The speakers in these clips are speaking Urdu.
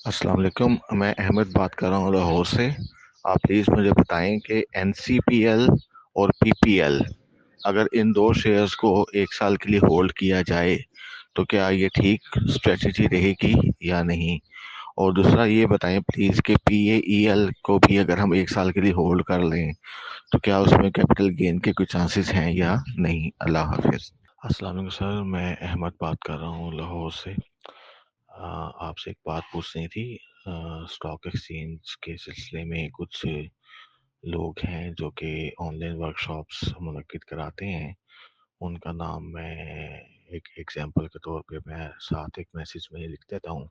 السلام علیکم، میں احمد بات کر رہا ہوں لاہور سے۔ آپ پلیز مجھے بتائیں کہ این سی پی ایل اور پی پی ایل، اگر ان دو شیئرز کو ایک سال کے لیے ہولڈ کیا جائے تو کیا یہ ٹھیک اسٹریٹجی رہے گی یا نہیں؟ اور دوسرا یہ بتائیں پلیز کہ پی اے ای ایل کو بھی اگر ہم ایک سال کے لیے ہولڈ کر لیں تو کیا اس میں کیپٹل گین کے کوئی چانسز ہیں یا نہیں؟ اللہ حافظ۔ السلام علیکم سر، میں احمد بات کر رہا ہوں لاہور سے۔ آپ سے ایک بات پوچھنی تھی۔ اسٹاک ایکسچینج کے سلسلے میں کچھ لوگ ہیں جو کہ آن لائن ورکشاپس منعقد کراتے ہیں، ان کا نام میں ایک ایگزامپل کے طور پہ میں ساتھ ایک میسیج میں لکھ دیتا ہوں،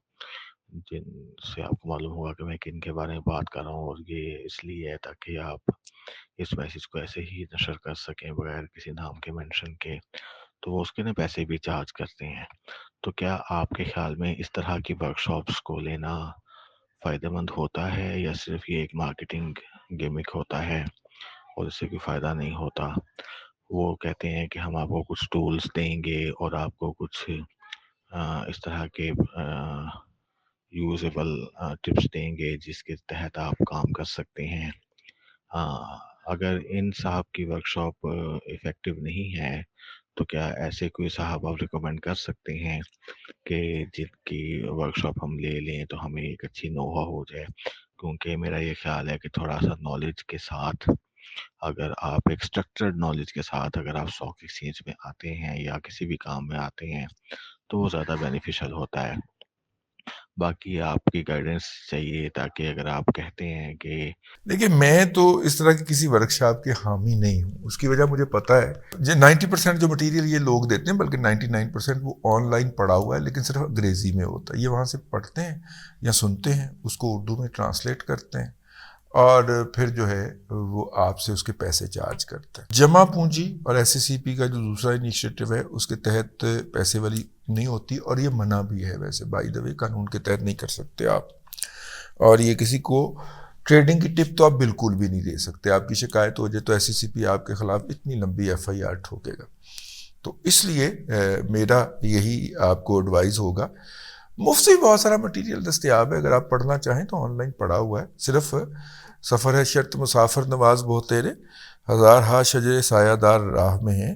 جن سے آپ کو معلوم ہوگا کہ میں کن کے بارے میں بات کر رہا ہوں، اور یہ اس لیے ہے تاکہ آپ اس میسیج کو ایسے ہی نشر کر سکیں بغیر کسی نام کے مینشن کے۔ تو وہ اس کے نا پیسے بھی چارج کرتے ہیں۔ تو کیا آپ کے خیال میں اس طرح کی ورکشاپس کو لینا فائدہ مند ہوتا ہے یا صرف یہ ایک مارکیٹنگ گیمک ہوتا ہے اور اس سے کوئی فائدہ نہیں ہوتا؟ وہ کہتے ہیں کہ ہم آپ کو کچھ ٹولز دیں گے اور آپ کو کچھ اس طرح کے یوزیبل ٹپس دیں گے جس کے تحت آپ کام کر سکتے ہیں۔ اگر ان صاحب کی ورکشاپ افیکٹو نہیں ہے تو کیا ایسے کوئی صاحب آپ ریکمینڈ کر سکتے ہیں کہ جن کی ورکشاپ ہم لے لیں تو ہمیں ایک اچھی نوحہ ہو جائے؟ کیونکہ میرا یہ خیال ہے کہ تھوڑا سا نالج کے ساتھ، اگر آپ ایک اسٹرکچرڈ نالج کے ساتھ اگر آپ اسٹاک ایکسچینج میں آتے ہیں یا کسی بھی کام میں آتے ہیں تو وہ زیادہ بینیفیشل ہوتا ہے۔ باقی آپ کی گائیڈنس چاہیے تاکہ اگر آپ کہتے ہیں کہ دیکھیے، میں تو اس طرح کی کسی ورکشاپ کے حامی نہیں ہوں۔ اس کی وجہ مجھے پتہ ہے، جو 90% جو مٹیریل یہ لوگ دیتے ہیں، بلکہ 99% وہ آن لائن پڑھا ہوا ہے، لیکن صرف انگریزی میں ہوتا ہے۔ یہ وہاں سے پڑھتے ہیں یا سنتے ہیں، اس کو اردو میں ٹرانسلیٹ کرتے ہیں، اور پھر جو ہے وہ آپ سے اس کے پیسے چارج کرتے ہیں۔ جمع پونجی اور ایس سی سی پی کا جو دوسرا انیشیٹو ہے، اس کے تحت پیسے والی نہیں ہوتی، اور یہ منع بھی ہے ویسے، بائی دا وے، قانون کے تحت نہیں کر سکتے آپ۔ اور یہ کسی کو ٹریڈنگ کی ٹپ تو آپ بالکل بھی نہیں دے سکتے۔ آپ کی شکایت ہو جائے تو ایس سی سی پی آپ کے خلاف اتنی لمبی ایف آئی آر ٹھوکے گا۔ تو اس لیے میرا یہی آپ کو ایڈوائز ہوگا۔ مفت سے بہت سارا مٹیریل دستیاب ہے، اگر آپ پڑھنا چاہیں تو آن لائن پڑھا ہوا ہے۔ صرف سفر ہے شرط مسافر نواز بہت تیرے، ہزار ہا شجر سایہ دار راہ میں ہیں،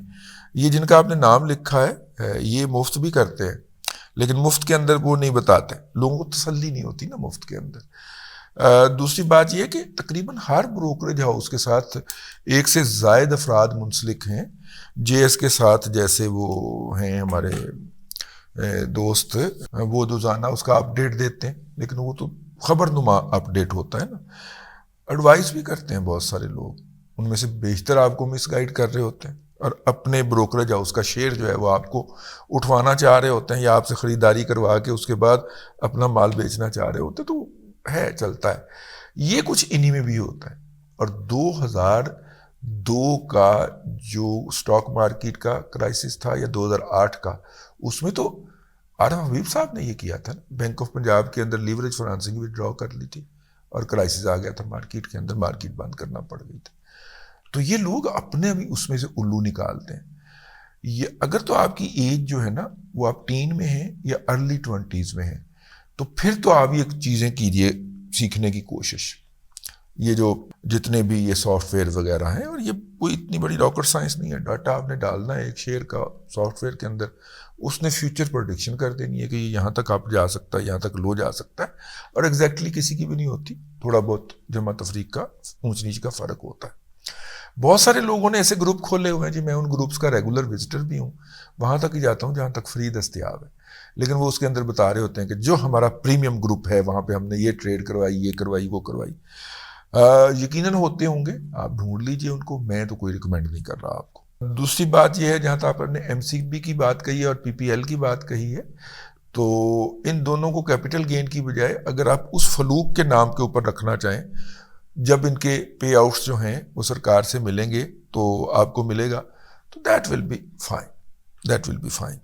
یہ جن کا آپ نے نام لکھا ہے یہ مفت بھی کرتے ہیں، لیکن مفت کے اندر وہ نہیں بتاتے، لوگوں کو تسلی نہیں ہوتی نا مفت کے اندر۔ دوسری بات یہ کہ تقریباً ہر بروکریج ہاؤس کے ساتھ ایک سے زائد افراد منسلک ہیں۔ جے ایس کے ساتھ جیسے وہ ہیں ہمارے دوست، وہ روزانہ اس کا اپڈیٹ دیتے ہیں، لیکن وہ تو خبر نما اپڈیٹ ہوتا ہے نا۔ ایڈوائز بھی کرتے ہیں بہت سارے لوگ، ان میں سے بیشتر آپ کو مس گائیڈ کر رہے ہوتے ہیں، اور اپنے بروکریج ہاؤس کا شیئر جو ہے وہ آپ کو اٹھوانا چاہ رہے ہوتے ہیں، یا آپ سے خریداری کروا کے اس کے بعد اپنا مال بیچنا چاہ رہے ہوتے ہیں۔ تو ہے، چلتا ہے، یہ کچھ انہی میں بھی ہوتا ہے۔ اور 2002 کا جو سٹاک مارکیٹ کا کرائسس تھا، یا 2008 کا، اس میں تو عارف حبیب صاحب نے یہ کیا تھا، بینک آف پنجاب کے اندر لیوریج فنانسنگ وڈرا کر لی تھی، اور کرائسس آ گیا تھا مارکیٹ کے اندر، مارکیٹ بند کرنا پڑ گئی تھی۔ تو یہ لوگ اپنے بھی اس میں سے الو نکالتے ہیں۔ یہ اگر تو آپ کی ایج جو ہے نا وہ آپ ٹین میں ہیں یا ارلی 20s میں ہیں، تو پھر تو آپ یہ چیزیں کیجئے سیکھنے کی کوشش۔ یہ جو جتنے بھی یہ سافٹ ویئر وغیرہ ہیں، اور یہ کوئی اتنی بڑی راکٹ سائنس نہیں ہے، ڈاٹا آپ نے ڈالنا ہے ایک شیئر کا سافٹ ویئر کے اندر، اس نے فیوچر پریڈکشن کر دینی ہے کہ یہ یہاں تک آپ جا سکتا ہے، یہاں تک لو جا سکتا ہے، اور ایگزیکٹلی کسی کی بھی نہیں ہوتی، تھوڑا بہت جمع تفریق کا اونچ نیچ کا فرق ہوتا ہے۔ بہت سارے لوگوں نے ایسے گروپ کھولے ہوئے ہیں جی، میں ان گروپس کا ریگولر وزٹر بھی ہوں، وہاں تک ہی جاتا ہوں جہاں تک فری دستیاب ہے، لیکن وہ اس کے اندر بتا رہے ہوتے ہیں کہ جو ہمارا پریمیم گروپ ہے وہاں پہ ہم نے یہ ٹریڈ کروائی، یہ کروائی، وہ کروائی۔ یقیناً ہوتے ہوں گے، آپ ڈھونڈ لیجئے ان کو، میں تو کوئی ریکمینڈ نہیں کر رہا آپ کو۔ دوسری بات یہ ہے، جہاں تک آپ نے ایم سی بی کی بات کہی ہے اور پی پی ایل کی بات کہی ہے، تو ان دونوں کو کیپٹل گین کی بجائے اگر آپ اس فلوک کے نام کے اوپر رکھنا چاہیں، جب ان کے پے آؤٹس جو ہیں وہ سرکار سے ملیں گے تو آپ کو ملے گا، تو that will be fine, that will be fine.